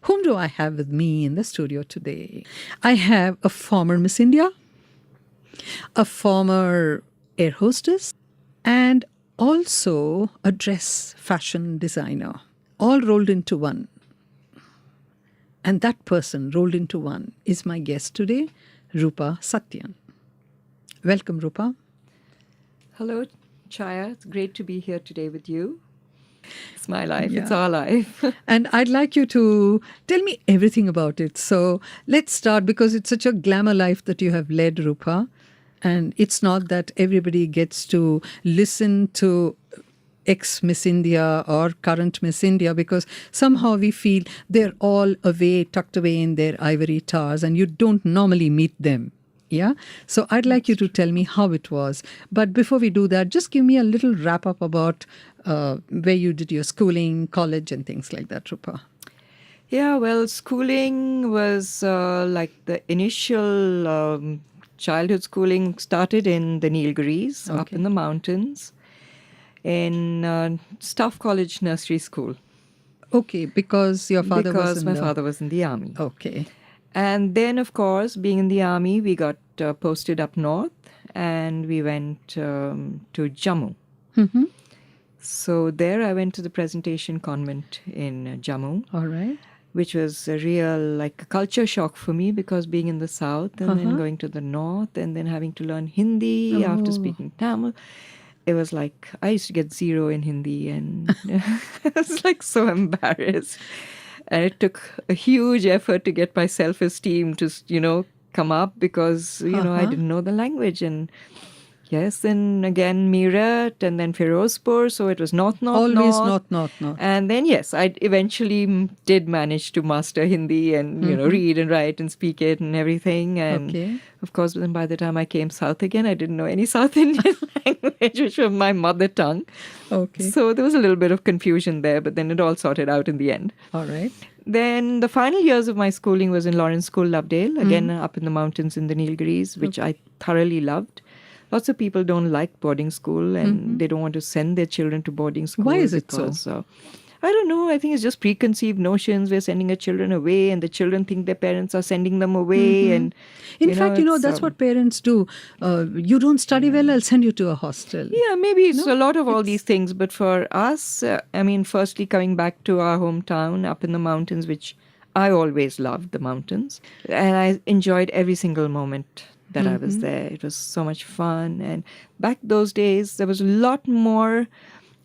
Whom do I have with me in the studio today? I have a former Miss India, a former air hostess, and also a dress fashion designer, all rolled into one. And that person rolled into one is my guest today, Roopa Satyan. Welcome, Roopa. Hello, Chaya. It's great to be here today with you. It's my life. Yeah. It's our life. And I'd like you to tell me everything about it. So let's start, because it's such a glamour life that you have led, Roopa. And it's not that everybody gets to listen to ex-Miss India or current Miss India, because somehow we feel they're all away, tucked away in their ivory towers, and you don't normally meet them. Yeah. So I'd like you to tell me how it was. But before we do that, just give me a little wrap up about where you did your schooling, college, and things like that, Roopa. Yeah, well, schooling was like the initial childhood schooling started in the Nilgiris, up in the mountains, in Staff College Nursery School. Okay, because your father was in my father was in the army. Okay. And then, of course, being in the army, we got posted up north, and we went to Jammu. Mm-hmm. So there I went to the Presentation Convent in Jammu. All right. Which was a real, like, a culture shock for me, because being in the south and then going to the north and then having to learn Hindi after speaking Tamil, it was like I used to get 0 in Hindi, and I was like so embarrassed. And it took a huge effort to get my self-esteem to, come up, because, I didn't know the language. And yes, then again Meerut, and then Firozpur, so it was north. Always north. And then, yes, I eventually did manage to master Hindi and, read and write and speak it and everything. And of course, then by the time I came south again, I didn't know any South Indian language, which was my mother tongue. Okay. So there was a little bit of confusion there, but then it all sorted out in the end. All right. Then the final years of my schooling was in Lawrence School, Lovedale, again up in the mountains in the Nilgiris, which I thoroughly loved. Lots of people don't like boarding school, and they don't want to send their children to boarding school. Why is it so? I don't know. I think it's just preconceived notions. We're sending our children away, and the children think their parents are sending them away. And in fact, that's what parents do. You don't study well, I'll send you to a hostel. Yeah, maybe it's a lot of all these things. But for us, firstly, coming back to our hometown up in the mountains, which I always loved the mountains. And I enjoyed every single moment that I was there. It was so much fun. And back those days, there was a lot more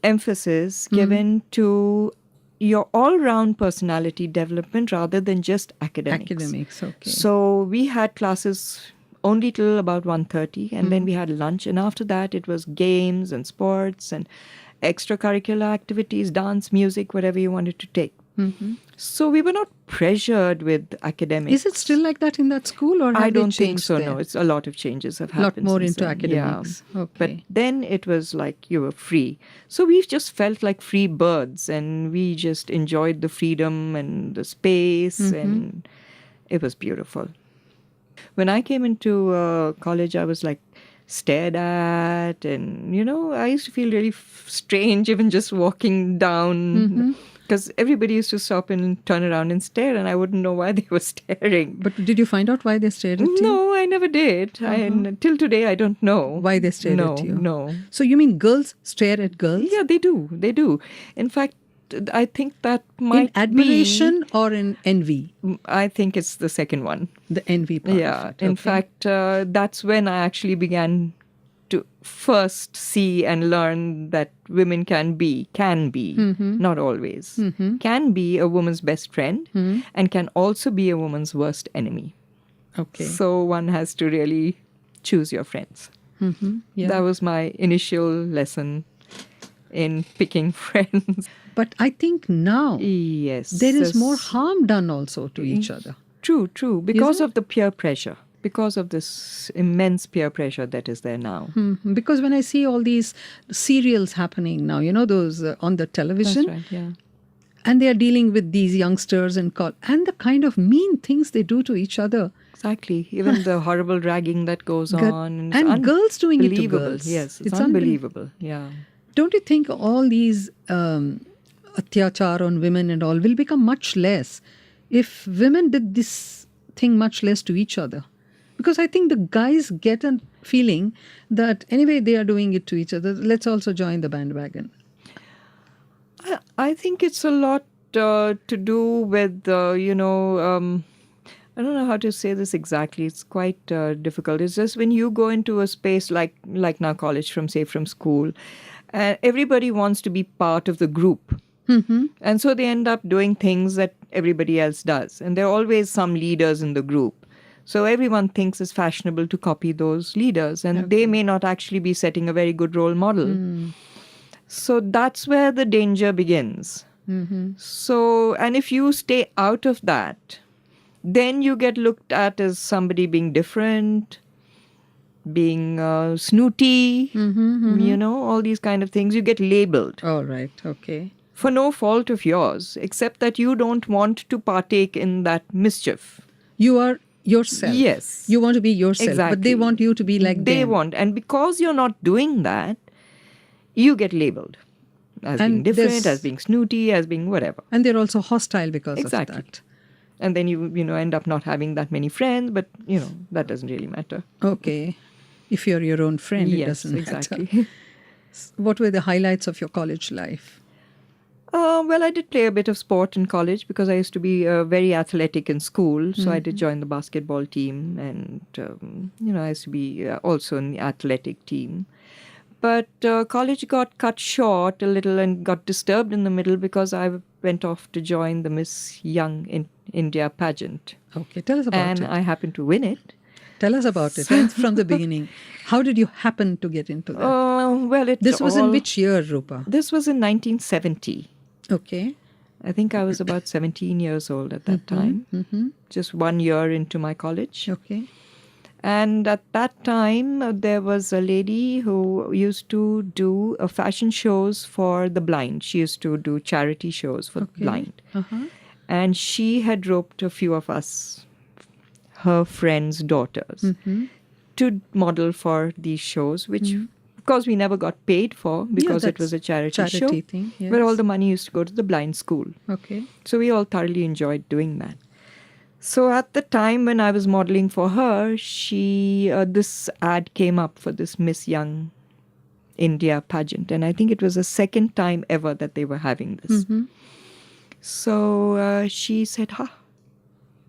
emphasis given to your all-round personality development rather than just academics. Okay. So we had classes only till about 1:30, and then we had lunch. And after that, it was games and sports and extracurricular activities, dance, music, whatever you wanted to take. So we were not pressured with academics. Is it still like that in that school, or have I don't they think changed so. there? No, it's a lot of changes have happened. A lot more since into then. academics. Yeah. Okay. But then it was like you were free. So we just felt like free birds, and we just enjoyed the freedom and the space, and it was beautiful. When I came into college, I was like stared at, and I used to feel really strange even just walking down. Because everybody used to stop and turn around and stare, and I wouldn't know why they were staring. But did you find out why they stared at you? No, I never did. Till today, I don't know. Why they stared at you? No. So you mean girls stare at girls? Yeah, they do. They do. In fact, I think that might in admiration or in envy? I think it's the second one. The envy part. Yeah. Of it. In fact, that's when I actually began to first see and learn that women can be, not always, can be a woman's best friend and can also be a woman's worst enemy. Okay. So one has to really choose your friends. Yeah. That was my initial lesson in picking friends. But I think now yes, there is more harm done also to each other. True. Because of the peer pressure. Because of this immense peer pressure that is there now. Because when I see all these serials happening now, those on the television. That's right, yeah. And they are dealing with these youngsters and the kind of mean things they do to each other. Exactly. Even the horrible ragging that goes on. And girls doing it to girls. Yes, it's unbelievable. Yeah. Don't you think all these atyachar on women and all will become much less if women did this thing much less to each other. Because I think the guys get a feeling that anyway they are doing it to each other, let's also join the bandwagon. I think it's a lot to do with, I don't know how to say this exactly. It's quite difficult. It's just when you go into a space like now college, from school, everybody wants to be part of the group. And so they end up doing things that everybody else does. And there are always some leaders in the group. So everyone thinks it's fashionable to copy those leaders. And they may not actually be setting a very good role model. So that's where the danger begins. So, and if you stay out of that, then you get looked at as somebody being different, being snooty, all these kind of things. You get labeled. All right. Okay. For no fault of yours, except that you don't want to partake in that mischief. You are yourself. Yes. You want to be yourself. Exactly. But they want you to be like them. They want. And because you're not doing that, you get labeled as being different, as being snooty, as being whatever. And they're also hostile because of that. And then you end up not having that many friends, but, that doesn't really matter. Okay. If you're your own friend, it doesn't exactly. matter. What were the highlights of your college life? Well, I did play a bit of sport in college because I used to be very athletic in school. So I did join the basketball team and, I used to be also in the athletic team. But college got cut short a little and got disturbed in the middle because I went off to join the Miss Young in India pageant. Okay, tell us about it. And I happened to win it. Tell us about it. Tell us from the beginning. How did you happen to get into that? Well, this was in which year, Roopa? This was in 1970. Okay. I think I was about 17 years old at that time. Just 1 year into my college. Okay. And at that time, there was a lady who used to do fashion shows for the blind. She used to do charity shows for the blind. And she had roped a few of us, her friends' daughters, to model for these shows, which, of course, we never got paid for because it was a charity show. Thing, yes. Where all the money used to go to the blind school. Okay. So we all thoroughly enjoyed doing that. So at the time when I was modeling for her, this ad came up for this Miss Young India pageant. And I think it was the second time ever that they were having this. So she said,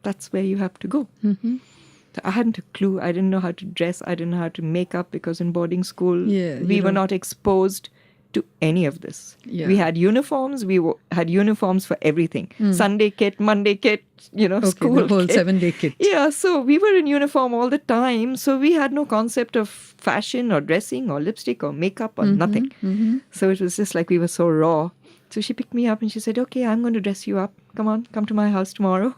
that's where you have to go. So I hadn't a clue. I didn't know how to dress. I didn't know how to make up because in boarding school, we were not exposed to any of this. We had uniforms. We had uniforms for everything. Sunday kit, Monday kit, school the whole kit. 7-day kit. Yeah, so we were in uniform all the time. So we had no concept of fashion or dressing or lipstick or makeup or nothing. So it was just like we were so raw. So she picked me up and she said, okay, I'm going to dress you up. Come on, come to my house tomorrow.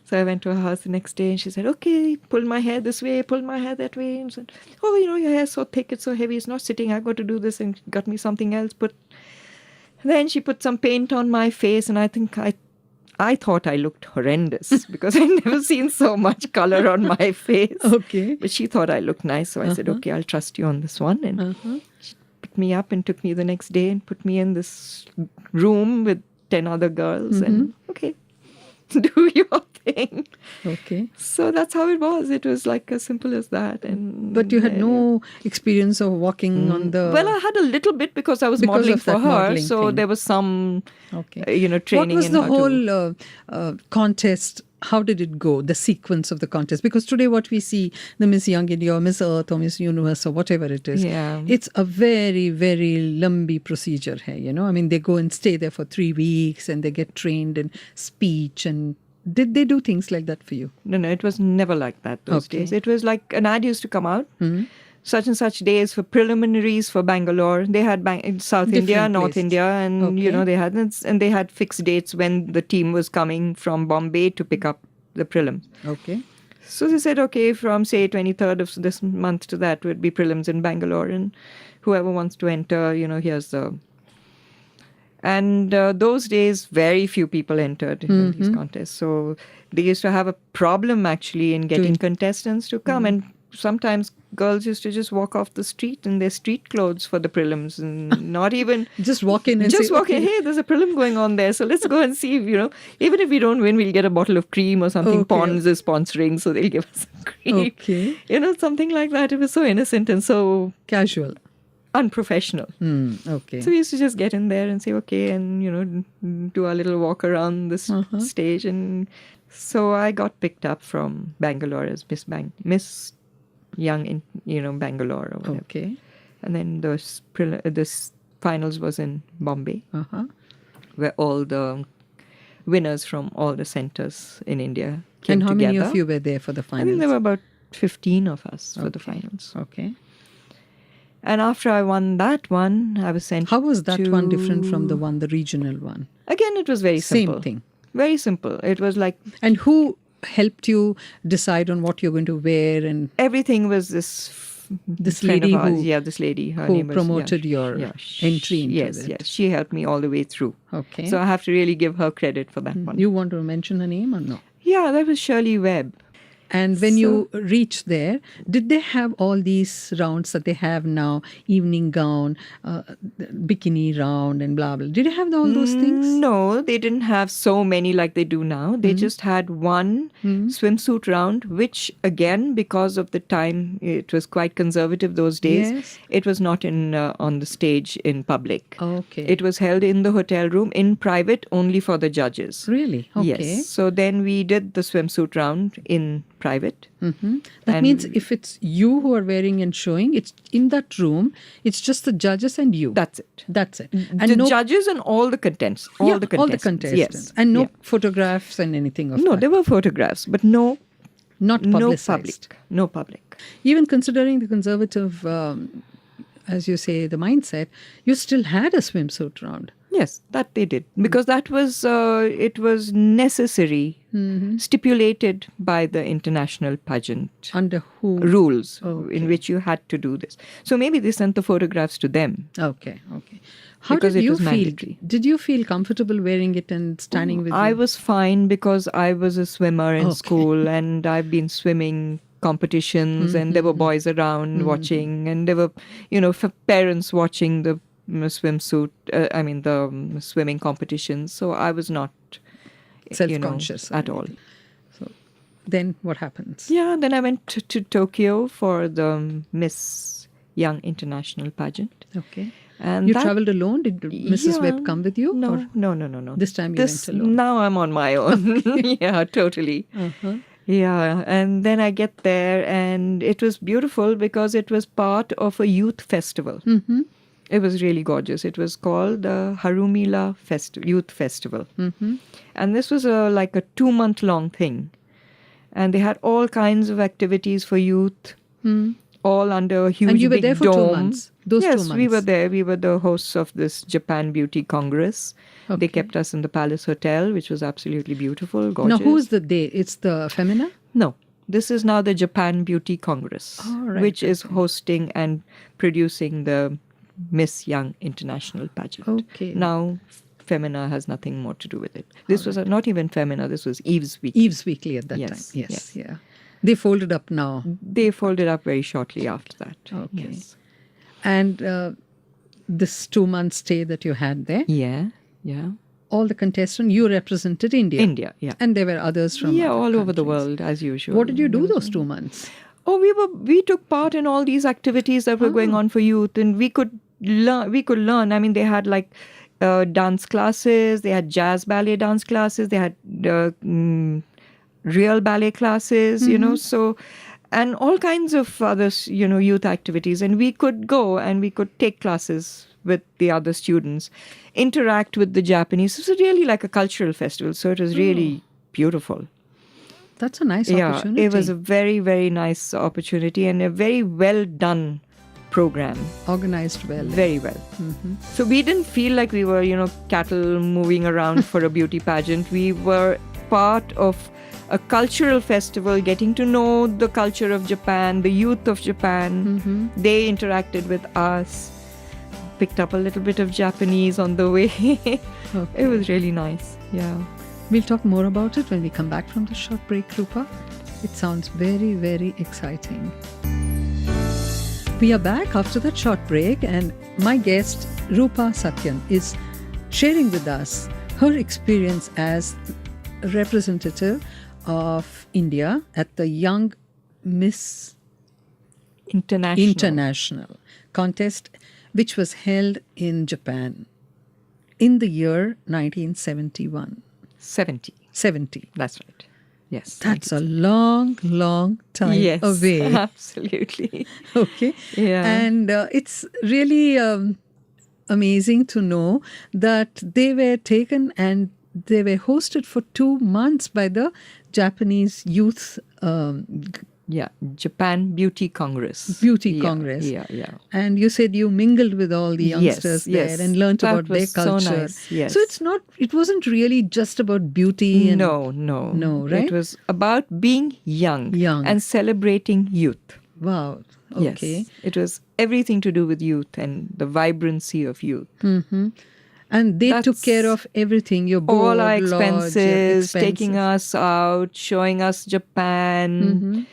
So I went to her house the next day and she said, okay, pull my hair this way, pull my hair that way. And said, oh, your hair's so thick, it's so heavy, it's not sitting. I've got to do this, and got me something else. Then she put some paint on my face, and I think I thought I looked horrendous because I'd never seen so much color on my face. Okay. But she thought I looked nice. So I said, okay, I'll trust you on this one. And she picked me up and took me the next day and put me in this room with 10 other girls. And okay, do your thing. Okay. So that's how it was. It was like as simple as that. But you had no experience of walking on the... Well, I had a little bit because I was modeling for her. So there was some, training. What was the whole contest? How did it go, the sequence of the contest? Because today what we see, the Miss Young India or Miss Earth or Miss Universe or whatever it is, it's a very, very lumpy procedure here, I mean, they go and stay there for 3 weeks and they get trained in speech. And did they do things like that for you? No, it was never like that those days. It was like an ad used to come out. Such and such days for preliminaries for Bangalore. They had South India, North India, and they had fixed dates when the team was coming from Bombay to pick up the prelims. Okay. So they said, okay, from say 23rd of this month to that would be prelims in Bangalore, and whoever wants to enter, here's the. And those days, very few people entered in these contests. So they used to have a problem actually in getting contestants to come and. sometimes girls used to just walk off the street in their street clothes for the prelims, and not even Just walk in and just say, walk in. okay. Hey, there's a prelim going on there, so let's go and see. Even if we don't win, we'll get a bottle of cream or something. Okay. Pond's is sponsoring, so they'll give us some cream. Okay. Something like that. It was so innocent and so Casual. unprofessional. Okay. So we used to just get in there and say, okay, and, do our little walk around the stage. And so I got picked up from Bangalore as Miss Young in, Bangalore or whatever. Okay. And then this finals was in Bombay, where all the winners from all the centers in India came And how together. many of you were there for the I finals? think there were about 15 of us for the finals. Okay. And after I won that one, I was sent How was that to... one different from the regional one? Again, it was very simple. Same thing. Very simple. It was like And who helped you decide on what you're going to wear, and everything was this friend lady of ours. who- Yeah, this lady. Her who name was, promoted your entry into yes, it? Yes, she helped me all the way through. Okay. So I have to really give her credit for that one. You want to mention her name or no? Yeah, that was Shirley Webb. And when you reached there, did they have all these rounds that they have now? Evening gown, bikini round, and blah blah. Did they have all those things? No, they didn't have so many like they do now. They just had one swimsuit round, which again, because of the time, it was quite conservative those days. Yes. It was not on the stage in public. Okay. It was held in the hotel room in private only for the judges. Really? Okay. Yes. So then we did the swimsuit round in private. That means if it's you who are wearing and showing, it's in that room. It's just the judges and you. That's it. That's it. And The no, judges and all the contestants. All the contestants. Yes. Yes. And no Yeah. photographs and anything of No, that. there were photographs, but Not no publicized. public. No public. Even considering the conservative, as you say, the mindset, you still had a swimsuit round. Yes, that they did. Because that was, it was necessary, stipulated by the international pageant Under who? rules Okay. in which you had to do this. So maybe they sent the photographs to them. Okay. How Because did it you was feel? mandatory. Did you feel comfortable wearing it and standing with I you? was fine because I was a swimmer in Okay. school, and I've been swimming competitions, and there were boys around watching, and there were, parents watching the swimsuit, the swimming competitions. So I was not Self-conscious or at all. anything. Then what happens? Yeah, then I went to Tokyo for the Miss Young International pageant. Okay. And You that- traveled alone? Did Mrs. Yeah. Webb come with you? No, Or no. this time you went alone? Now I'm on my own. Yeah, totally. Yeah, and then I get there, and it was beautiful because it was part of a youth festival. It was really gorgeous. It was called the Harumila Youth Festival. And this was like a 2-month-long thing. And they had all kinds of activities for youth, all under a huge And you were big there for dome. 2 months? Those 2 Yes, months? we were there. We were the hosts of this Japan Beauty Congress. Okay. They kept us in the Palace Hotel, which was absolutely beautiful, gorgeous. Now, who's the they? It's the Femina? No, this is now the Japan Beauty Congress, Oh, right, which is hosting and producing the Miss Young International pageant. Okay. Now, Femina has nothing more to do with it. This was not even Femina, this was Eve's Week. Eve's Weekly at that Yes, time. Yes, yes. yeah. They folded up now. They folded up very shortly after that. Okay. Yes. And this 2-month stay that you had there, Yeah, yeah. all the contestants, you represented India. India, yeah. And there were others from Yeah, other all over the countries. world, as usual. What did you do those 2 months? Oh, we took part in all these activities that were going on for youth, and we could learn. I mean, they had like dance classes, they had jazz ballet dance classes, they had real ballet classes, so, and all kinds of other, youth activities. And we could go and we could take classes with the other students, interact with the Japanese. It was really like a cultural festival, so it was really beautiful. That's a nice opportunity. It was a very, very nice opportunity and a very well done program. Organized well. Very well. So we didn't feel like we were, cattle moving around for a beauty pageant. We were part of a cultural festival, getting to know the culture of Japan, the youth of Japan. They interacted with us, picked up a little bit of Japanese on the way. It was really nice. Yeah. We'll talk more about it when we come back from the short break, Roopa. It sounds very, very exciting. We are back after that short break, and my guest, Roopa Satyan, is sharing with us her experience as a representative of India at the Young Miss International contest, which was held in Japan in the year 1971. 70. That's right. Yes. That's a long, long time away. Yes, absolutely. Okay. Yeah. And it's really amazing to know that they were taken and they were hosted for 2 months by the Japanese Youth Japan Beauty Congress. Congress. Yeah. And you said you mingled with all the youngsters there and learnt That about their was culture. So nice. Yes. So it wasn't really just about beauty. And, No, right? It was about being young and celebrating youth. Wow. Okay. Yes. It was everything to do with youth and the vibrancy of youth. Mm-hmm. And they took care of everything, your board, all our lodge, your expenses, taking us out, showing us Japan,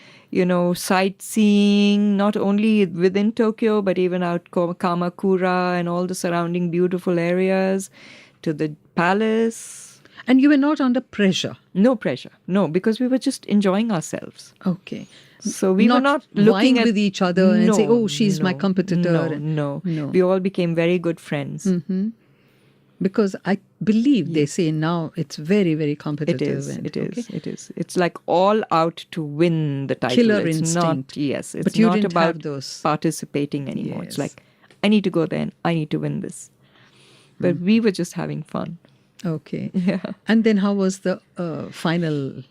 sightseeing, not only within Tokyo, but even out Kamakura and all the surrounding beautiful areas, to the palace. And you were not under pressure? No pressure. No, because we were just enjoying ourselves. Okay. So we were not vying looking with each other and say, oh, she's my competitor. No. We all became very good friends. Mm-hmm. Because I believe they say now it's very, very competitive. It is. It's like all out to win the title. Killer it's instinct. It's but you not didn't about have those. Participating anymore. Yes. It's like, I need to go there and I need to win this. But we were just having fun. Okay. Yeah. And then how was the final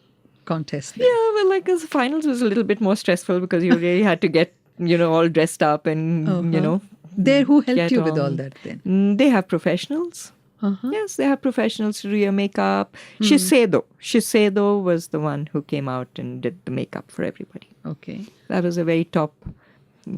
contest then? Yeah, well, like the finals was a little bit more stressful because you really had to get, all dressed up and, There, who helped you with all that then? They have professionals. Yes, they have professionals to do your makeup. Shiseido was the one who came out and did the makeup for everybody. Okay. That was a very top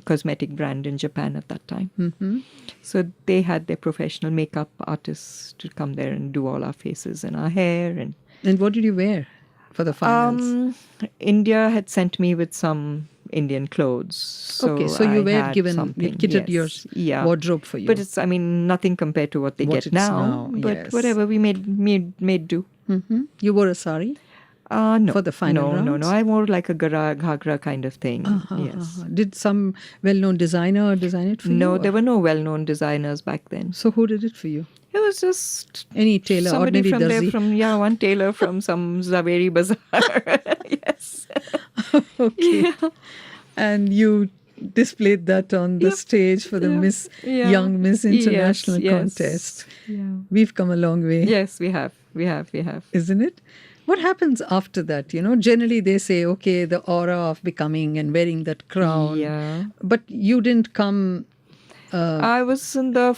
cosmetic brand in Japan at that time. Mm-hmm. So they had their professional makeup artists to come there and do all our faces and our hair. And what did you wear for the finals? India had sent me with some Indian clothes. So you were kitted your wardrobe for you. But it's, nothing compared to what they get now. But whatever, we made do. Mm-hmm. You wore a sari? No. For the final rounds? No. I wore like a ghagra kind of thing. Yes. Did some well-known designer design it for you? No, there were no well-known designers back then. So who did it for you? It was just any tailor, somebody ordinary from darzi. there, one tailor from some Zaveri Bazaar. Yes. Okay. Yeah. And you displayed that on the stage for the Young Miss International contest. Yeah. We've come a long way. Yes, we have. Isn't it? What happens after that? Generally they say, okay, the aura of becoming and wearing that crown. Yeah. But you didn't come... I was in the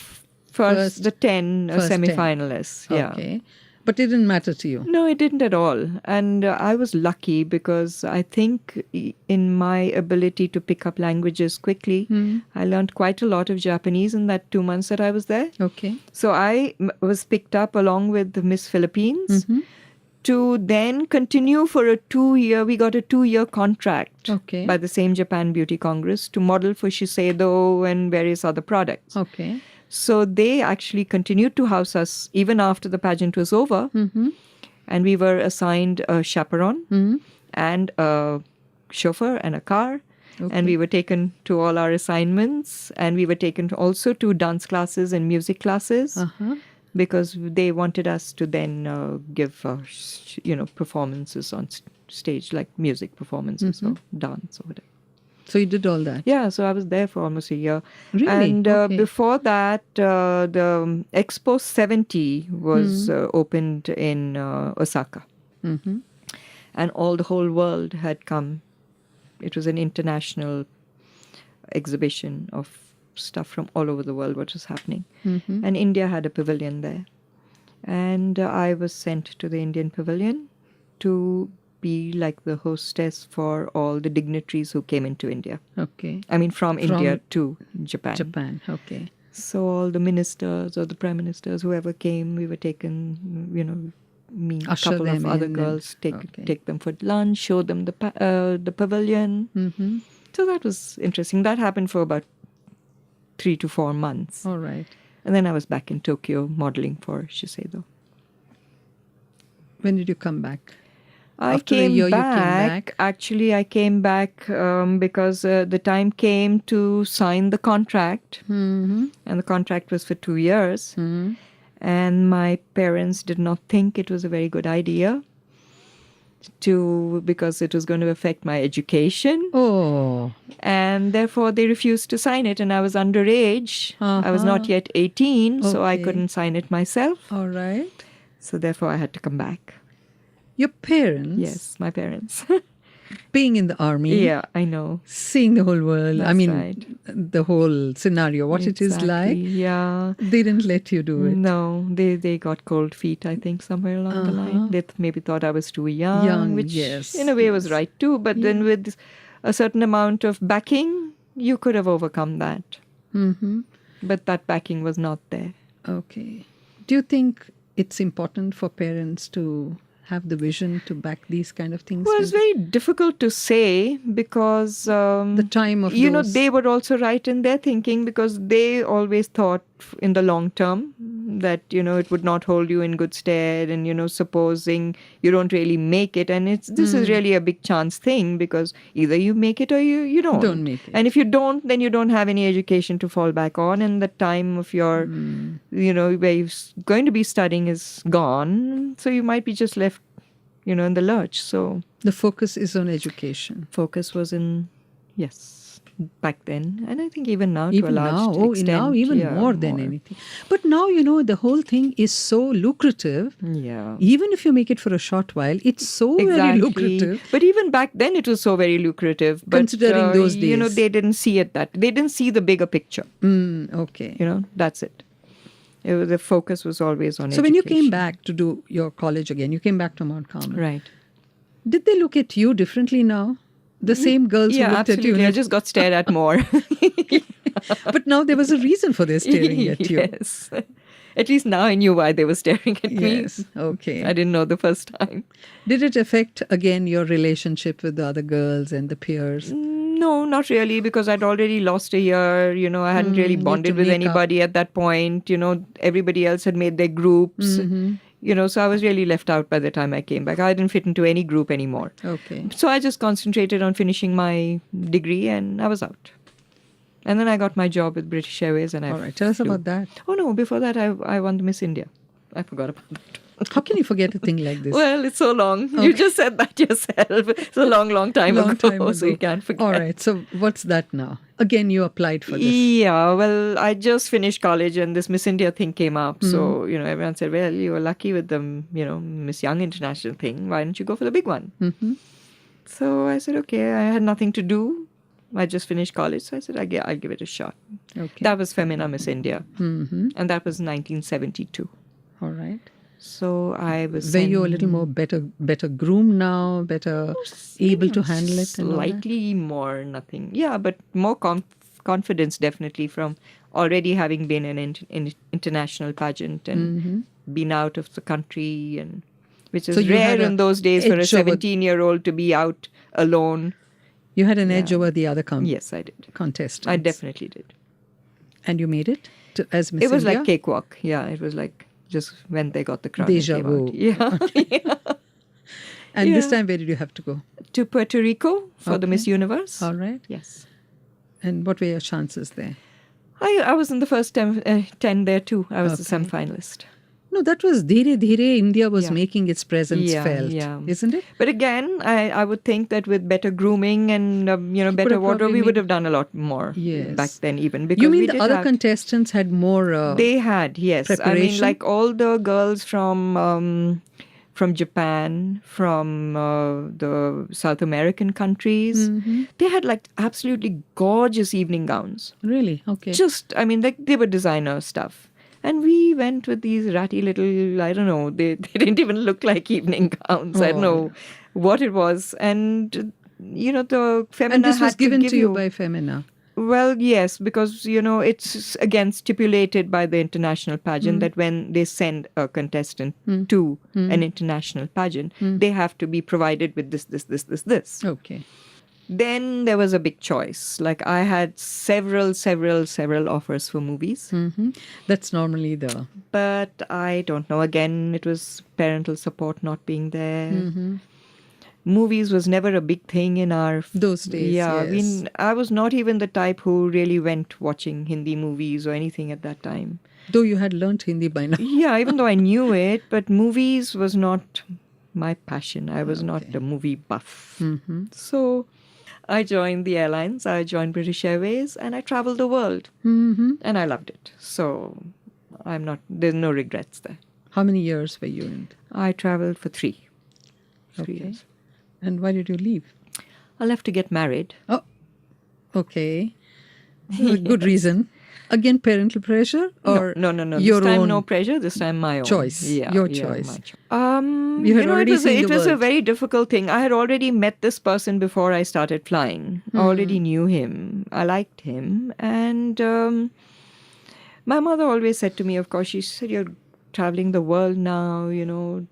first 10 semi-finalists. Yeah. Okay. But it didn't matter to you? No, it didn't at all. And I was lucky because I think in my ability to pick up languages quickly, I learned quite a lot of Japanese in that 2 months that I was there. Okay. So I was picked up along with the Miss Philippines to then continue for a 2-year. We got a 2-year contract by the same Japan Beauty Congress to model for Shiseido and various other products. Okay. So they actually continued to house us even after the pageant was over. Mm-hmm. And we were assigned a chaperone and a chauffeur and a car. Okay. And we were taken to all our assignments. And we were taken also to dance classes and music classes because they wanted us to then give, performances on stage, like music performances or dance or whatever. So you did all that? Yeah, so I was there for almost a year. Really? And before that, the Expo 70 was opened in Osaka. Mm-hmm. And the whole world had come. It was an international exhibition of stuff from all over the world, what was happening. Mm-hmm. And India had a pavilion there. And I was sent to the Indian pavilion to be like the hostess for all the dignitaries who came into India. Okay. From India to Japan. Japan, okay. So all the ministers or the prime ministers, whoever came, we were taken, me, a Usher couple of them other in girls, and- take them for lunch, show them the pavilion. Mm-hmm. So that was interesting. That happened for about 3 to 4 months. All right. And then I was back in Tokyo modeling for Shiseido. When did you come back? I After a came year, you back. came back? Actually, I came back because the time came to sign the contract. Mm-hmm. And the contract was for 2 years. Mm-hmm. And my parents did not think it was a very good idea because it was going to affect my education. Oh. And therefore they refused to sign it. And I was underage. I was not yet 18, so I Okay. couldn't sign it myself. All right. So therefore I had to come back. Your parents, Yes, my parents. being in the army, Yeah, I know. seeing the whole world, I That's mean, right. the whole scenario, what it is like, Yeah. they didn't let you do it. No, they got cold feet, I think, somewhere along the line. They maybe thought I was too young, which yes, in a way was yes. right too. But then with a certain amount of backing, you could have overcome that. Mm-hmm. But that backing was not there. Okay. Do you think it's important for parents to have the vision to back these kind of things? Well, it's very difficult to say because The time of those... they were also right in their thinking because they always thought in the long term that it would not hold you in good stead, and supposing you don't really make it, and this is really a big chance thing because either you make it or you don't. Don't make it. And if you don't, then you don't have any education to fall back on, and the time of your where you're going to be studying is gone, so you might be just left in the lurch. So The focus is on education. focus was in, yes, back then, and I think even now to a Even large now, extent. now even yeah, more than anything. But now, the whole thing is so lucrative. Yeah. Even if you make it for a short while, it's so very lucrative. But even back then, it was so very lucrative. But, Considering those days. they didn't see it they didn't see the bigger picture. Okay. That's it. The focus was always on So education. when you came back to do your college again, you came back to Mount Carmel. Right. Did they look at you differently now? The same girls who Yeah, looked absolutely. at I you. just got stared at more. But now there was a reason for their staring at you. Yes. At least now I knew why they were staring at me. Yes. Okay. I didn't know the first time. Did it affect again your relationship with the other girls and the peers? No, not really, because I'd already lost a year. I hadn't really you had bonded to with make up. anybody at that point. Everybody else had made their groups. So I was really left out by the time I came back. I didn't fit into any group anymore. Okay. So I just concentrated on finishing my degree and I was out. And then I got my job with British Airways and I All right. Tell us flew. about that. Oh no, before that I won the Miss India. I forgot about that. How can you forget a thing like this? Well, it's so long. You just said that yourself. It's a long, long time ago, so you can't forget. All right. So what's that now? Again, you applied for this. Yeah, well, I just finished college and this Miss India thing came up. So, everyone said, well, you were lucky with the, Miss Young International thing. Why don't you go for the big one? Mm-hmm. So I said, okay, I had nothing to do. I just finished college. So I said, I'll give it a shot. Okay. That was Femina Miss India. Mm-hmm. And that was 1972. All right. So I was... Were you a little more better groomed now, better able to handle it? And all that? Slightly more, nothing. Yeah, but more confidence definitely from already having been in international pageant and been out of the country, and which is So you had rare in those days for a edge over- 17-year-old to be out alone. You had an edge over the other Yes, I did. contestants. I definitely did. And you made it as Miss It was India? like cakewalk. Yeah, it was like just when they got the crown. Deja and came out. vu. Yeah. And this Yeah. time, where did you have to go? To Puerto Rico for the Miss Universe. All right. Yes. And what were your chances there? I was in the first 10 there too. I was the semi-finalist. No, that was Dheere Dheere. India was Yeah. making its presence felt, isn't it? But again, I would think that with better grooming and better have wardrobe, probably we would made- have done a lot more Yes. back then. Even because You mean we the did other have- contestants had more... They had, yes. I mean, preparation? like all the girls from Japan, from the South American countries, they had like absolutely gorgeous evening gowns. Really? Okay. Just, I mean, like they were designer stuff. And we went with these ratty little, I don't know, they didn't even look like evening gowns. I don't know what it was. And, the Femina And this had was given give to you you by Femina. Well, yes, because, it's again stipulated by the international pageant that when they send a contestant to an international pageant, they have to be provided with this. Okay. Then there was a big choice. Like I had several offers for movies. That's normally the... But I don't know. Again, it was parental support not being there. Movies was never a big thing in our... Those days, Yeah, yes. I was not even the type who really went watching Hindi movies or anything at that time. Though you had learnt Hindi by now. Yeah, even though I knew it, but movies was not my passion. I was not a movie buff. So I joined the airlines. I joined British Airways and I traveled the world. And I loved it. So there's no regrets there. How many years were you in? I traveled for 3 Okay. years. And why did you leave? I left to get married. Oh, okay. A good reason. Again, parental pressure or No. your This time own no pressure. This time my own choice. Yeah, Your yeah, choice. my choice. You had already seen it the was a world. very difficult thing. I had already met this person before I started flying. I already knew him. I liked him, and my mother always said to me, of course, she said, "You're traveling the world now.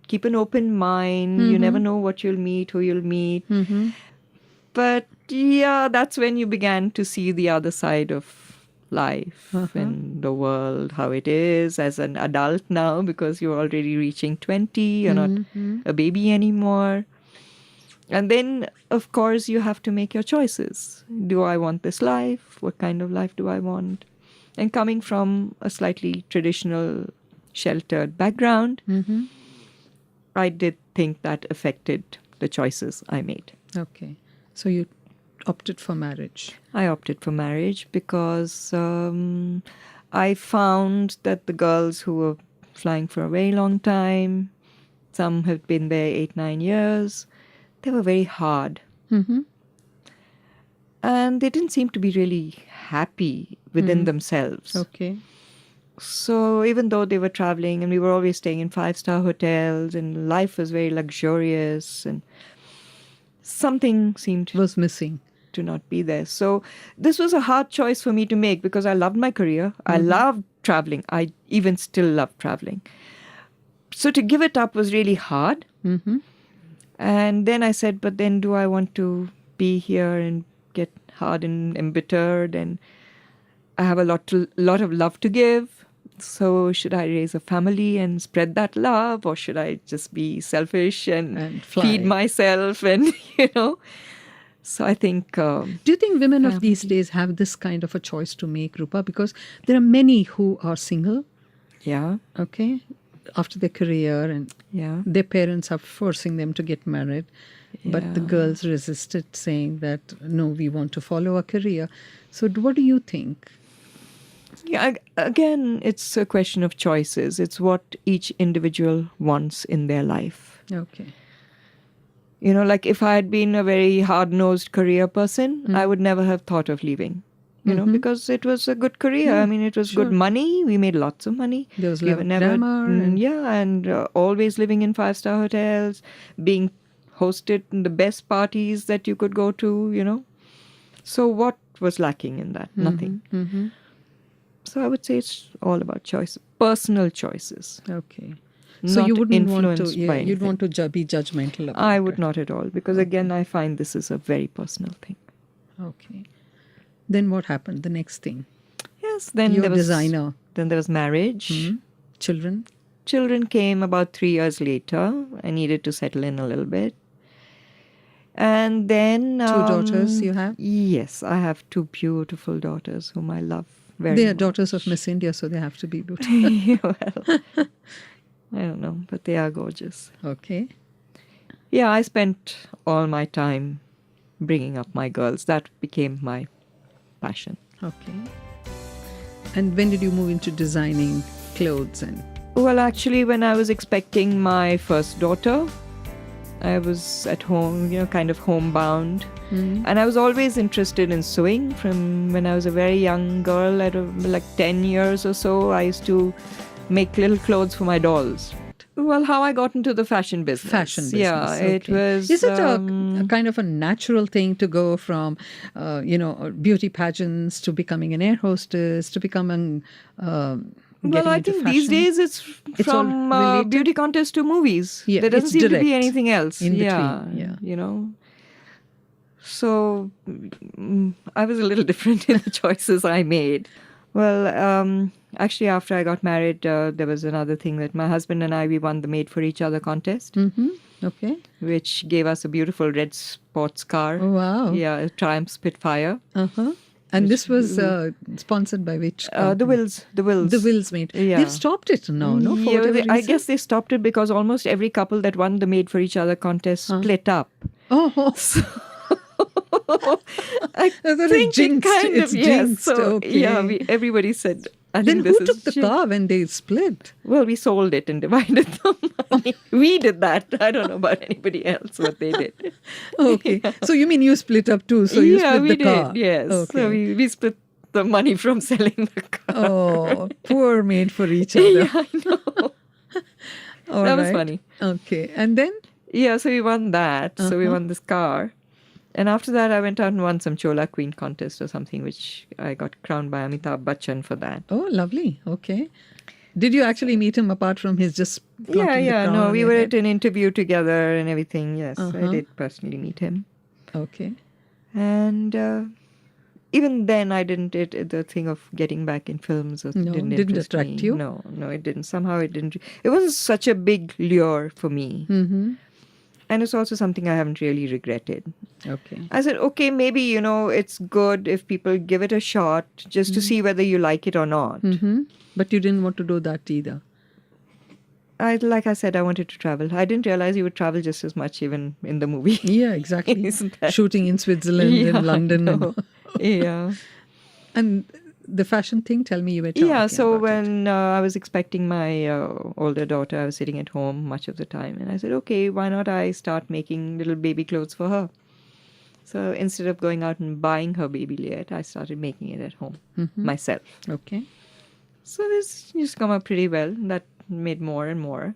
Keep an open mind. You never know what you'll meet, who you'll meet." But yeah, that's when you began to see the other side of life and the world, how it is as an adult now, because you're already reaching 20, you're not a baby anymore. And then, of course, you have to make your choices. Do I want this life? What kind of life do I want? And coming from a slightly traditional, sheltered background, I did think that affected the choices I made. Okay. So you opted for marriage. I opted for marriage because I found that the girls who were flying for a very long time, some have been there 8-9 years, they were very hard. And they didn't seem to be really happy within themselves. Okay. So even though they were traveling and we were always staying in 5-star hotels and life was very luxurious, and something seemed Was missing. to not be there. So this was a hard choice for me to make because I loved my career. I loved traveling. I even still love traveling. So to give it up was really hard. And then I said, but then do I want to be here and get hard and embittered? And I have a lot of love to give. So should I raise a family and spread that love, or should I just be selfish and fly. feed myself and, So I think... Do you think women of these days have this kind of a choice to make, Roopa? Because there are many who are single, yeah, okay, after their career, and yeah. their parents are forcing them to get married. But the Yeah. girls resisted, saying that, no, we want to follow a career. So what do you think? Yeah, again, it's a question of choices. It's what each individual wants in their life. Okay. Like if I had been a very hard-nosed career person, I would never have thought of leaving, because it was a good career. Yeah, I mean, it was sure. good money. We made lots of money. There was We love, were never, glamour, and and always living in 5-star hotels, being hosted in the best parties that you could go to, So what was lacking in that? Nothing. So I would say it's all about choice, personal choices. okay. So Not you wouldn't want to, influenced by you'd anything. want to be judgmental about I would it. not at all, because again, I find this is a very personal thing. Okay. Then what happened? The next thing? Yes, then You're there a was designer. Then there was marriage. Children? Children came about 3 years later. I needed to settle in a little bit. And then... 2 daughters you have? Yes, I have 2 beautiful daughters whom I love very They are much. daughters of Miss India, so they have to be beautiful. Well, I don't know, but they are gorgeous. Okay. Yeah, I spent all my time bringing up my girls. That became my passion. Okay. And when did you move into designing clothes? And Well, actually, when I was expecting my first daughter, I was at home, kind of homebound. And I was always interested in sewing from when I was a very young girl, at like 10 years or so. I used to make little clothes for my dolls. Well, how I got into the fashion business. Fashion Yeah, business. it Okay. was. Is it a kind of a natural thing to go from, beauty pageants to becoming an air hostess to becoming Well, getting I into think these fashion? days it's It's all from related. beauty contest to movies. Yeah, There doesn't it's seem to be direct anything else. in Yeah, between. Yeah. So I was a little different in the choices I made. Well, actually, after I got married, there was another thing that my husband and I, we won the Made for Each Other contest, Mm-hmm. Okay. which gave us a beautiful red sports car. Oh, wow. Yeah, a Triumph Spitfire. Uh-huh. And Which this was sponsored by which the company? Wills, the Wills. The Wills made. They've Yeah. stopped it now, no? For Yeah, whatever reason. I guess they stopped it because almost every couple that won the Made for Each Other contest split up. Oh, I I thought think it's jinxed. it kind It's of, yes. jinxed. So, yeah, Okay. everybody said, I Then think this who is took the shit. car when they split? Well, we sold it and divided the money. We did that. I don't know about anybody else what they did. Okay. So you mean you split up too? So you Yeah, split we the did. car? Yes. Okay. So we split the money from selling the car. Oh, poor made for each other. Yeah, I know. All That was right. funny. Okay. And then? Yeah, so we won that. So we won this car. And after that, I went out and won some Chola Queen contest or something, which I got crowned by Amitabh Bachchan for that. Oh, lovely. Okay. Did you actually meet him apart from his just Yeah, plonking the yeah. crown No, on we your were head? at an interview together and everything. Yes, I Uh-huh. did personally meet him. Okay. And even then, I didn't. The thing of getting back in films No, didn't didn't interest attract me. you? No, it didn't. Somehow it didn't. It wasn't such a big lure for me. Mm-hmm. And it's also something I haven't really regretted. Okay. I said, okay, maybe, it's good if people give it a shot just to see whether you like it or not. Mm-hmm. But you didn't want to do that either. Like I said, I wanted to travel. I didn't realize you would travel just as much even in the movie. Yeah, exactly. Isn't that? Shooting in Switzerland Yeah, I and London. know. Yeah. And the fashion thing, tell me you were Yeah, talking so about it. when I was expecting my older daughter, I was sitting at home much of the time. And I said, okay, why not I start making little baby clothes for her? So instead of going out and buying her baby yet, I started making it at home myself. Okay. So this used to come up pretty well. That made more and more.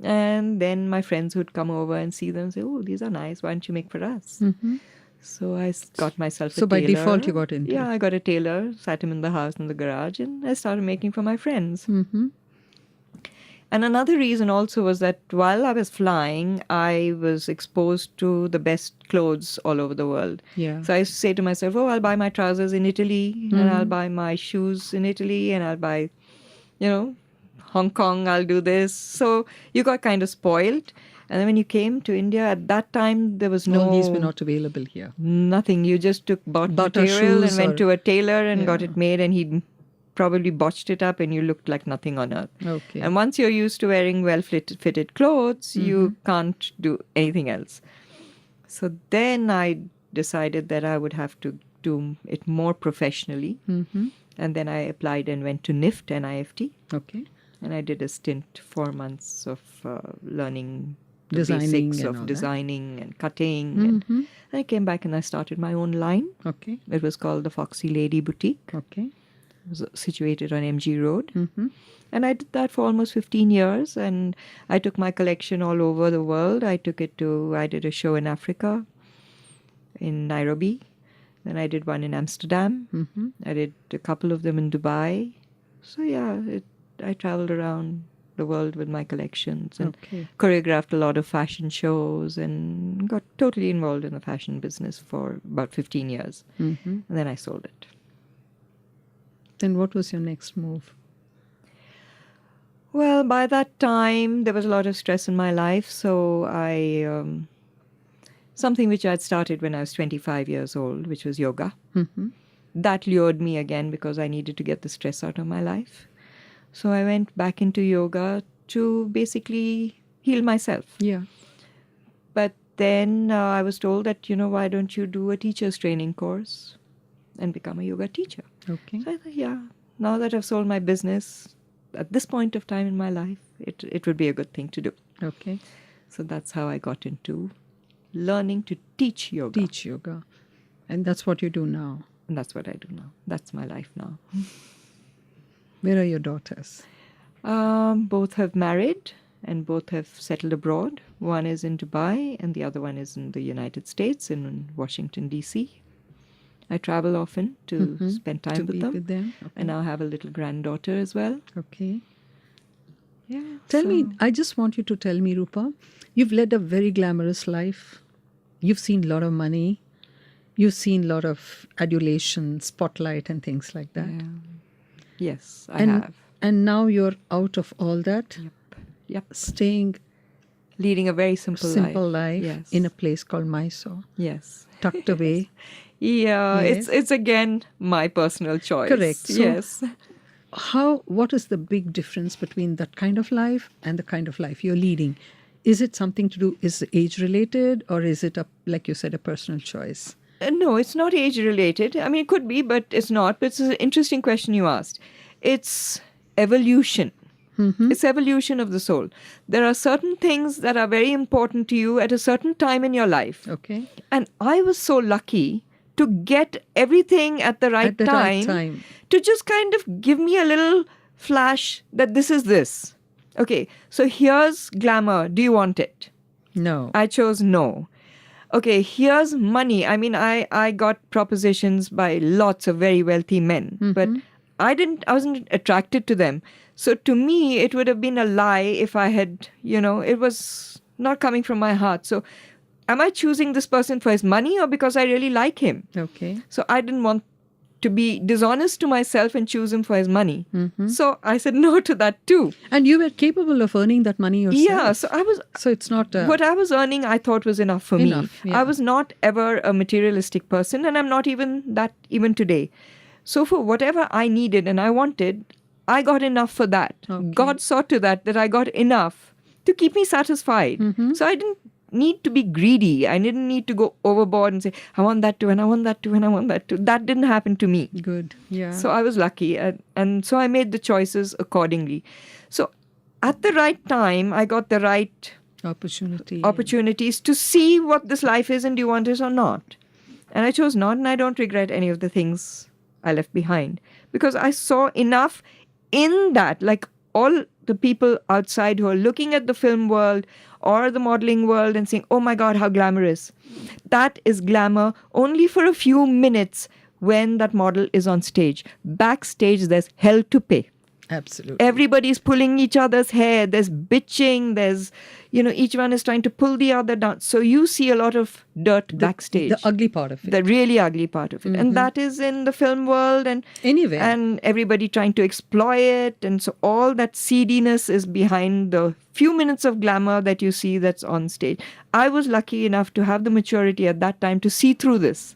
And then my friends would come over and see them and say, oh, these are nice. Why don't you make for us? So I got myself a So by tailor. default you got into Yeah, it. I got a tailor, sat him in the house in the garage, and I started making for my friends. Mm-hmm. And another reason also was that while I was flying, I was exposed to the best clothes all over the world. Yeah. So I used to say to myself, oh, I'll buy my trousers in Italy, and I'll buy my shoes in Italy, and I'll buy, Hong Kong, I'll do this. So you got kind of spoiled. And then when you came to India, at that time, there was All these were not available here. nothing. You just bought Butter material and shoes went or- to a tailor and got Yeah. it made, and he probably botched it up, and you looked like nothing on earth. Okay. And once you're used to wearing well-fitted clothes, you can't do anything else. So then I decided that I would have to do it more professionally. Mm-hmm. And then I applied and went to NIFT, NIFT. Okay. And I did a stint, 4 months of learning the Designing basics and of all that. designing and cutting. And I came back and I started my own line. Okay. It was called the Foxy Lady Boutique. Okay. It was situated on MG Road. Mm-hmm. And I did that for almost 15 years. And I took my collection all over the world. I did a show in Africa, in Nairobi. Then I did one in Amsterdam. Mm-hmm. I did a couple of them in Dubai. So yeah, I traveled around the world with my collections and Okay. choreographed a lot of fashion shows and got totally involved in the fashion business for about 15 years. Mm-hmm. And then I sold it. Then what was your next move? Well, by that time, there was a lot of stress in my life. So something which I had started when I was 25 years old, which was yoga. Mm-hmm. That lured me again because I needed to get the stress out of my life. So I went back into yoga to basically heal myself. Yeah. But then I was told that, why don't you do a teacher's training course and become a yoga teacher? Okay. So I thought, yeah, now that I've sold my business, at this point of time in my life, it would be a good thing to do. Okay. So that's how I got into learning to teach yoga. Teach yoga. And that's what you do now. And that's what I do now. That's my life now. Where are your daughters? Both have married. and both have settled abroad. One is in Dubai and the other one is in the United States, in Washington, D.C. I travel often to spend time To with be them. with them. Okay. And now have a little granddaughter as well. Okay. Yeah. Tell so- me, I just want you to tell me, Roopa, you've led a very glamorous life. You've seen a lot of money. You've seen a lot of adulation, spotlight, and things like that. Yeah. Yes, I and, have. And now you're out of all that, Yep. staying Leading a very simple life Yes. in a place called Mysore, Yes. tucked away. Yeah, Yes. it's again my personal choice. Correct. So- yes. What is the big difference between that kind of life and the kind of life you're leading? Is it something to do, is it age related, or is it, like you said, a personal choice? No, it's not age related. I mean, it could be, but it's not. But it's an interesting question you asked. It's evolution. It's evolution of the soul. There are certain things that are very important to you at a certain time in your life. Okay. And I was so lucky to get everything at the right At the right time. to just kind of give me a little flash that this is this. Okay, so here's glamour. Do you want it? No. I chose no. Okay, here's money. I mean, I got propositions by lots of very wealthy men, but I wasn't attracted to them. So to me, it would have been a lie if I had, it was not coming from my heart. So am I choosing this person for his money or because I really like him? Okay. So I didn't want to be dishonest to myself and choose him for his money. So I said no to that too. And you were capable of earning that money yourself. Yeah, so I was. So it's not What I was earning, I thought was enough for Enough, me. yeah. I was not ever a materialistic person, and I'm not even today. So for whatever I needed and I wanted, I got enough for that. Okay. God saw to that I got enough to keep me satisfied. So I didn't need to be greedy. I didn't need to go overboard and say, I want that too, and I want that too, and I want that too. That didn't happen to me. good. Yeah. So I was lucky, and so I made the choices accordingly. So at the right time, I got the right opportunities to see what this life is and do you want it or not. And I chose not, and I don't regret any of the things I left behind because I saw enough in that, like all the people outside who are looking at the film world or the modeling world and saying, oh my God, how glamorous. That is glamour only for a few minutes when that model is on stage. Backstage, there's hell to pay. Absolutely. Everybody's pulling each other's hair. There's bitching. There's, each one is trying to pull the other down. So you see a lot of dirt backstage. The ugly part of it. The really ugly part of it. And that is in the film world and Anyway. and everybody trying to exploit it. And so all that seediness is behind the few minutes of glamour that you see that's on stage. I was lucky enough to have the maturity at that time to see through this.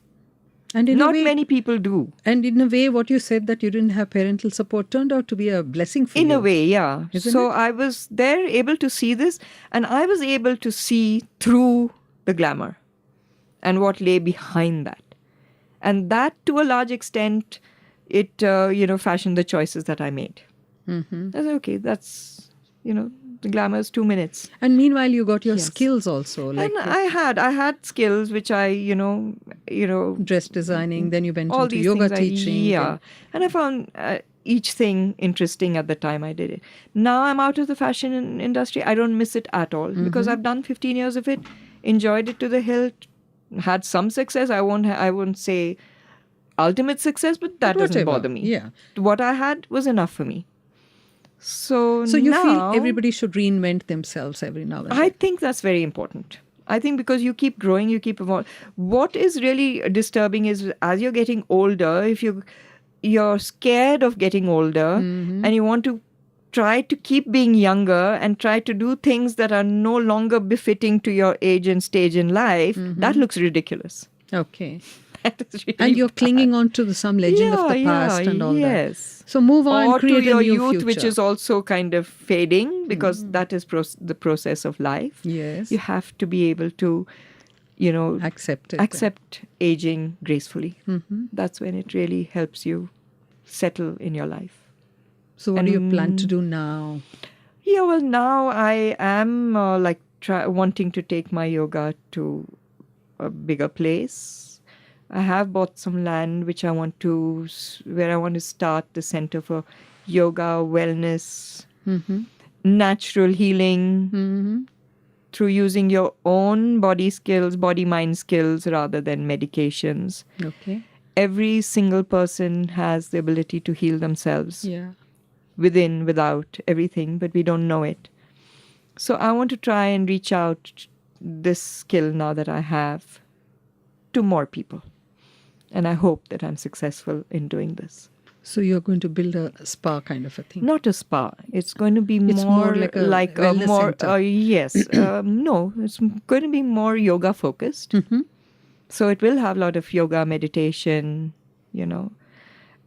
And in Not a way, many people do. And in a way, what you said that you didn't have parental support turned out to be a blessing for you. In a way, yeah. Isn't So it? I was there able to see this, and I was able to see through the glamour and what lay behind that. And that, to a large extent, it, fashioned the choices that I made. I said, okay, that's, the glamour is 2 minutes. And meanwhile, you got your Yes. skills also, like And I had skills which I, dress designing. Then you went all into these yoga things teaching. yeah. And I found each thing interesting at the time I did it. Now I'm out of the fashion industry. I don't miss it at all because I've done 15 years of it, enjoyed it to the hilt, had some success. I won't say ultimate success, but that doesn't Whatever. bother me. Yeah. What I had was enough for me. So So you now, feel everybody should reinvent themselves every now and I then. think that's very important. I think because you keep growing, you keep evolving. What is really disturbing is as you're getting older, if you're scared of getting older and you want to try to keep being younger and try to do things that are no longer befitting to your age and stage in life, that looks ridiculous. Okay. That is really And you're clinging on to some legend of the past and all that. yes. So move on, Or create to your a new youth, future. which is also kind of fading because that is the process of life. Yes. You have to be able to, Accept it. accept aging gracefully. That's when it really helps you settle in your life. So what do you plan to do now? Yeah, well, now I am wanting to take my yoga to a bigger place. I have bought some land where I want to start the center for yoga, wellness, natural healing Mm-hmm. through using your own body skills, body-mind skills, rather than medications. Okay. Every single person has the ability to heal themselves Yeah. within, without, everything, but we don't know it. So I want to try and reach out this skill now that I have to more people. And I hope that I'm successful in doing this. So you're going to build a spa kind of a thing. Not a spa. It's going to be It's more like a wellness center. Yes. No, it's going to be more yoga focused. Mm-hmm. So it will have a lot of yoga, meditation,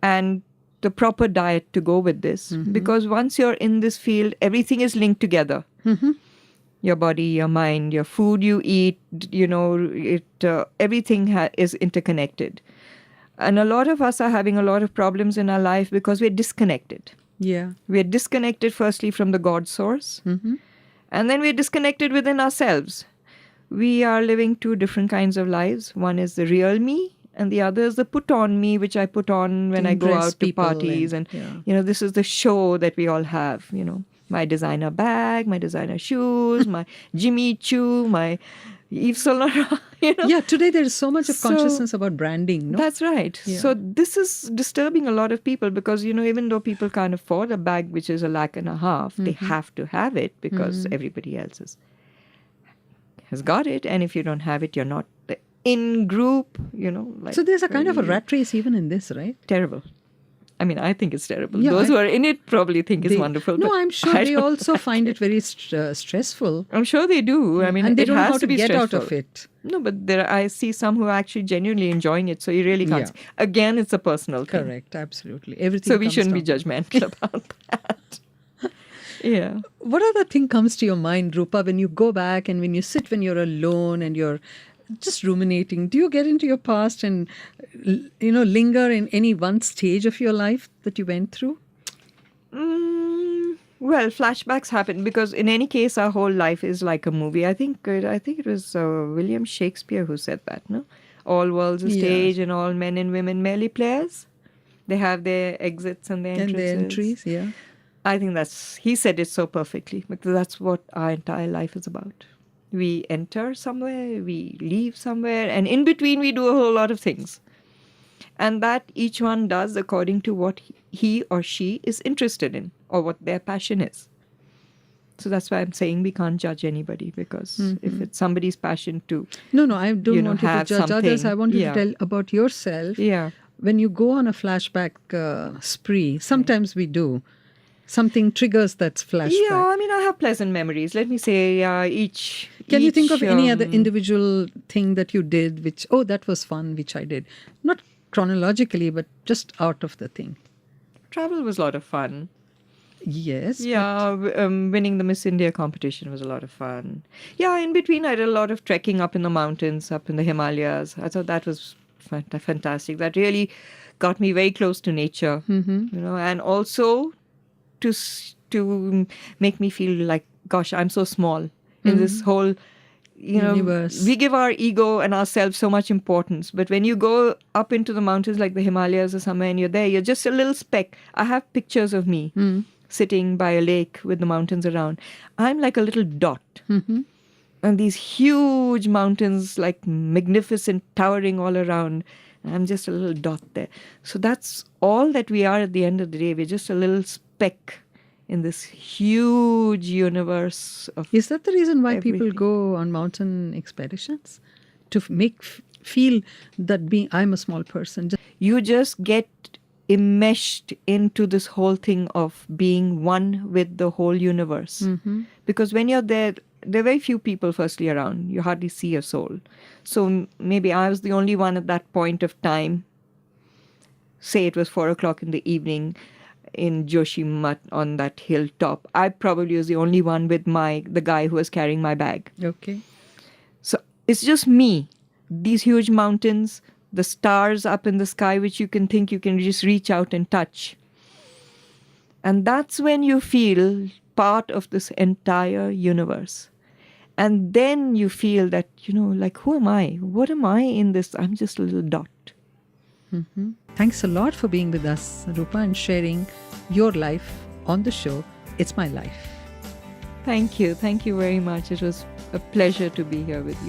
and the proper diet to go with this. Mm-hmm. Because once you're in this field, everything is linked together. Mm-hmm. Your body, your mind, your food you eat, everything is interconnected. And a lot of us are having a lot of problems in our life because we're disconnected. Yeah. We're disconnected firstly from the God source, Mm-hmm. and then we're disconnected within ourselves. We are living two different kinds of lives. One is the real me, and the other is the put on me, which I put on when To I go impress out to people parties. and- And, this is the show that we all have, My designer bag, my designer shoes, my Jimmy Choo, my Yves Saint Laurent, Yeah, today there is so much of So- consciousness about branding, no? That's right. Yeah. So this is disturbing a lot of people because, even though people can't afford a bag which is $1.50, they have to have it because everybody else has got it. And if you don't have it, you're not the in group, So there's a kind of a rat race even in this, right? Terrible. I mean, I think it's terrible. Yeah, Those who are in it probably think it's They- wonderful. No, but I'm sure I they don't- also find it very stressful. I'm sure they do. I mean, and they it don't know has how to be get out stressful. of it. No, but I see some who are actually genuinely enjoying it. So you really can't. Yeah. Again, it's a personal thing. Correct, absolutely. Everything. So we comes shouldn't be down. judgmental about that. Yeah. What other thing comes to your mind, Roopa, when you go back and when you sit when you're alone and you're just ruminating? Do you get into your past and, linger in any one stage of your life that you went through? Well, flashbacks happen because in any case, our whole life is like a movie. I think it was William Shakespeare who said that. No, all worlds a Yeah. stage and all men and women merely players. They have their exits and their And entrances. the entries, yeah. I think he said it so perfectly because that's what our entire life is about. We enter somewhere, we leave somewhere, and in between we do a whole lot of things. And that each one does according to what he or she is interested in or what their passion is. So that's why I'm saying we can't judge anybody because if it's somebody's passion to, No, I don't want you to have judge others. something. I want you Yeah. to tell about yourself. yeah. When you go on a flashback spree, sometimes we do. Something triggers that flashback. Yeah, I mean, I have pleasant memories. Let me say each... Can you think of any other um, individual thing that you did which, that was fun, which I did? Not chronologically, but just out of the thing. Travel was a lot of fun. Yes. Yeah, winning the Miss India competition was a lot of fun. Yeah, in between I did a lot of trekking up in the mountains, up in the Himalayas. I thought that was fantastic. That really got me very close to nature, and also to make me feel like, gosh, I'm so small in this whole, Universe. we give our ego and ourselves so much importance. But when you go up into the mountains like the Himalayas or somewhere and you're there, you're just a little speck. I have pictures of me sitting by a lake with the mountains around. I'm like a little dot. And these huge mountains, like magnificent, towering all around. And I'm just a little dot there. So that's all that we are at the end of the day. We're just a little speck in this huge universe of... Is that the reason why people everything. go on mountain expeditions? To feel that I'm a small person. You just get enmeshed into this whole thing of being one with the whole universe. Because when you're there are very few people firstly around. You hardly see a soul. So maybe I was the only one at that point of time. Say it was 4 o'clock in the evening in Joshimath on that hilltop. I probably was the only one with the guy who was carrying my bag. Okay. So it's just me. These huge mountains, the stars up in the sky, which you can just reach out and touch. And that's when you feel part of this entire universe. And then you feel that, like, who am I? What am I in this? I'm just a little dot. Thanks a lot for being with us, Roopa, and sharing your life on the show. It's My Life. Thank you. Thank you very much. It was a pleasure to be here with you.